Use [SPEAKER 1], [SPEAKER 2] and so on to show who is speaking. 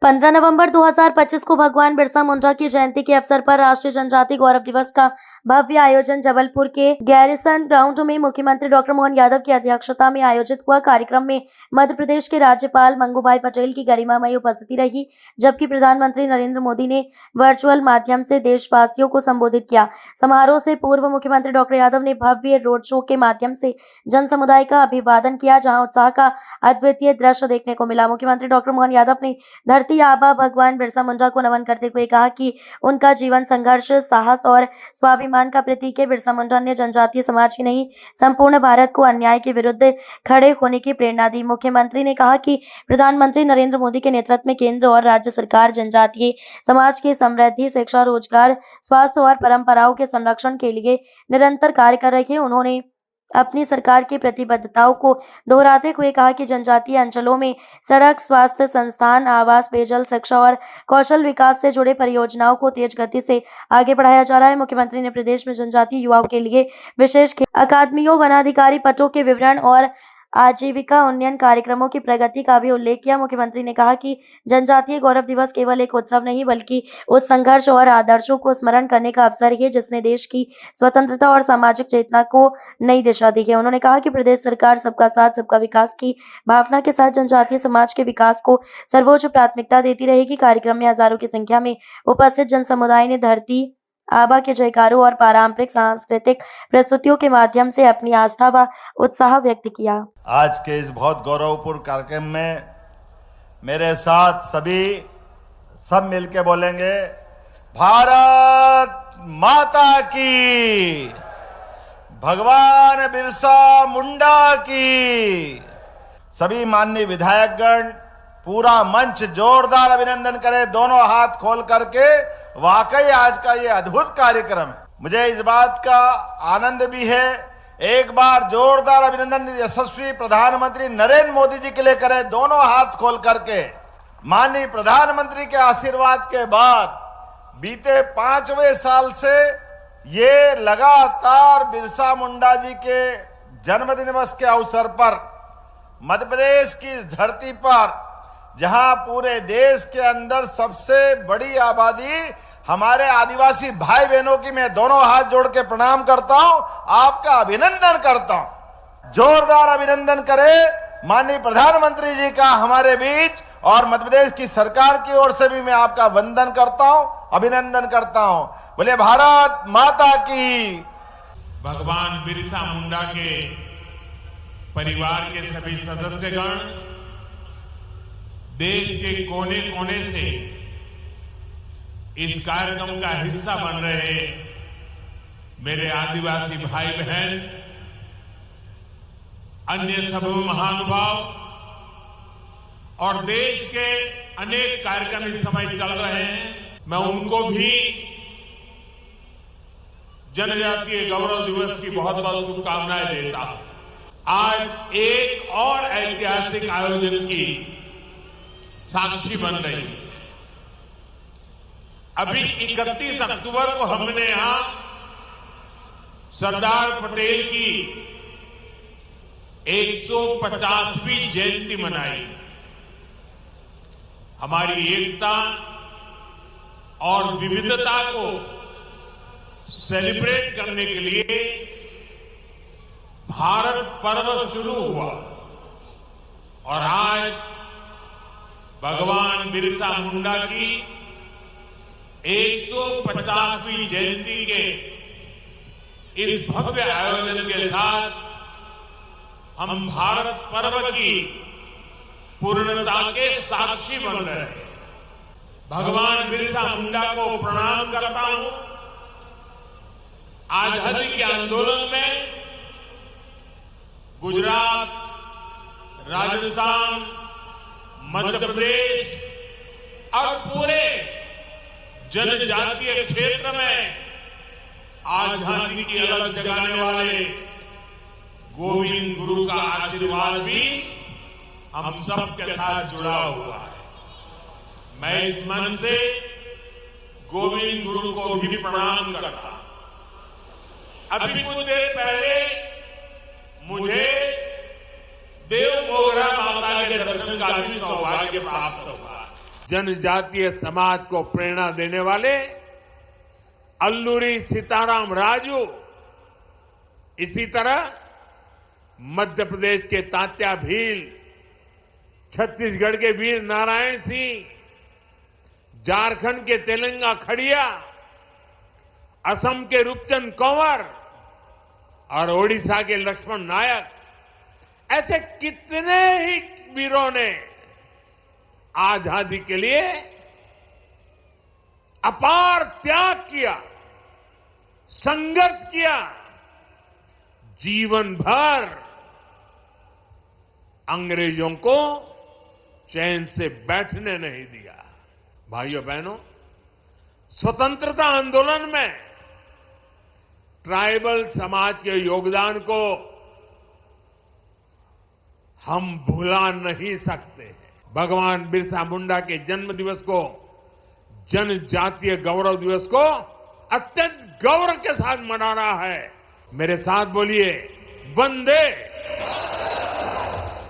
[SPEAKER 1] 15 नवंबर 2025 को भगवान बिरसा मुंडा की जयंती के अवसर पर राष्ट्रीय जनजाति गौरव दिवस का भव्य आयोजन जबलपुर के गैरिसन ग्राउंड में मुख्यमंत्री डॉक्टर मोहन यादव की अध्यक्षता में आयोजित हुआ। कार्यक्रम में मध्य प्रदेश के राज्यपाल मंगूभाई पटेल की गरिमामयी उपस्थिति रही, जबकि प्रधानमंत्री नरेंद्र मोदी ने वर्चुअल माध्यम से देशवासियों को संबोधित किया। समारोह से पूर्व मुख्यमंत्री डॉक्टर यादव ने भव्य रोड शो के माध्यम से जन समुदाय का अभिवादन किया, जहाँ उत्साह का अद्वितीय दृश्य देखने को मिला। मुख्यमंत्री डॉक्टर मोहन यादव ने धरती आबा भगवान बिरसा मुंडा को नमन करते हुए कहा कि उनका जीवन संघर्ष, साहस और स्वाभिमान का प्रतीक है। बिरसा मुंडा ने जनजातीय समाज की नहीं, संपूर्ण भारत को अन्याय के विरुद्ध खड़े होने की प्रेरणा दी। मुख्यमंत्री ने कहा कि प्रधानमंत्री नरेंद्र मोदी के नेतृत्व में केंद्र और राज्य सरकार जनजातीय समाज की समृद्धि, शिक्षा, रोजगार, स्वास्थ्य और परंपराओं के संरक्षण के लिए निरंतर कार्य कर रही है। उन्होंने अपनी सरकार की प्रतिबद्धताओं को दोहराते हुए कहा कि जनजातीय अंचलों में सड़क, स्वास्थ्य संस्थान, आवास, पेयजल, शिक्षा और कौशल विकास से जुड़े परियोजनाओं को तेज गति से आगे बढ़ाया जा रहा है। मुख्यमंत्री ने प्रदेश में जनजातीय युवाओं के लिए विशेष अकादमियों, वनाधिकारी पदों के विवरण और आजीविका उन्नयन कार्यक्रमों की प्रगति का भी उल्लेख किया। मुख्यमंत्री ने कहा कि जनजातीय गौरव दिवस केवल एक उत्सव नहीं, बल्कि उस संघर्ष और आदर्शों को स्मरण करने का अवसर है जिसने देश की स्वतंत्रता और सामाजिक चेतना को नई दिशा दी है। उन्होंने कहा कि प्रदेश सरकार सबका साथ, सबका विकास की भावना के साथ जनजातीय समाज के विकास को सर्वोच्च प्राथमिकता देती रहेगी। कार्यक्रम में हजारों की संख्या में उपस्थित जन समुदाय ने धरती आबा के जयकारों और पारंपरिक सांस्कृतिक प्रस्तुतियों के माध्यम से अपनी आस्था व उत्साह व्यक्त किया।
[SPEAKER 2] आज के इस बहुत गौरवपूर्ण कार्यक्रम में मेरे साथ सब मिलके बोलेंगे, भारत माता की, भगवान बिरसा मुंडा की। सभी माननीय विधायकगण, पूरा मंच जोरदार अभिनंदन करे, दोनों हाथ खोल करके। वाकई आज का ये अद्भुत कार्यक्रम है। मुझे इस बात का आनंद भी है। एक बार जोरदार अभिनंदन यशस्वी प्रधानमंत्री नरेंद्र मोदी जी के लिए करे, दोनों हाथ खोल करके। माननीय प्रधानमंत्री के आशीर्वाद के बाद बीते 5वें साल से ये लगातार बिरसा मुंडा जी के जन्मदिन दिवस के अवसर पर मध्य प्रदेश की इस धरती पर, जहां पूरे देश के अंदर सबसे बड़ी आबादी हमारे आदिवासी भाई बहनों की, मैं दोनों हाथ जोड़ के प्रणाम करता हूं, आपका अभिनंदन करता हूं। जोरदार अभिनंदन करें माननीय प्रधानमंत्री जी का हमारे बीच, और मध्य प्रदेश की सरकार की ओर से भी मैं आपका वंदन करता हूं, अभिनंदन करता हूं। बोले भारत माता की।
[SPEAKER 3] भगवान बिरसा मुंडा के परिवार के सभी सदस्यगण देश के कोने कोने से इस कार्यक्रम का हिस्सा बन रहे मेरे आदिवासी भाई बहन, अन्य सब महानुभाव और देश के अनेक कार्यक्रम इस समय चल रहे हैं, मैं उनको भी जनजातीय गौरव दिवस की बहुत बहुत शुभकामनाएं देता हूं। आज एक और ऐतिहासिक आयोजन की साक्षी बन रही है। अभी 31 अक्टूबर को हमने यहां सरदार पटेल की 150वीं जयंती मनाई। हमारी एकता और विविधता को सेलिब्रेट करने के लिए भारत पर्व शुरू हुआ, और आज भगवान बिरसा मुंडा की 150वीं जयंती के इस भव्य आयोजन के साथ हम भारत पर्व की पूर्णता के साक्षी बन रहे हैं। भगवान बिरसा मुंडा को प्रणाम करता हूं। आजादी के आंदोलन में गुजरात, राजस्थान, मध्य प्रदेश और पूरे जनजातीय क्षेत्र में आजादी की अलग जगाने वाले गोविंद गुरु का आशीर्वाद भी हम सबके साथ जुड़ा हुआ है। मैं इस मन से गोविंद गुरु को भी प्रणाम करता हूं। अभी कुछ देर पहले मुझे देव मोगरा माता के दर्शन का भी सौभाग्य प्राप्त हुआ। जनजातीय समाज को प्रेरणा देने वाले अल्लूरी सीताराम राजू, इसी तरह मध्य प्रदेश के तात्या भील, छत्तीसगढ़ के वीर नारायण सिंह, झारखंड के तेलंगा खड़िया, असम के रूपचंद कंवर और ओडिशा के लक्ष्मण नायक, ऐसे कितने ही वीरों ने आजादी के लिए अपार त्याग किया, संघर्ष किया, जीवन भर अंग्रेजों को चैन से बैठने नहीं दिया। भाइयों बहनों, स्वतंत्रता आंदोलन में ट्राइबल समाज के योगदान को हम भुला नहीं सकते हैं। भगवान बिरसा मुंडा के जन्म दिवस को, जनजातीय गौरव दिवस को अत्यंत गौरव के साथ मना रहा है। मेरे साथ बोलिए, वंदे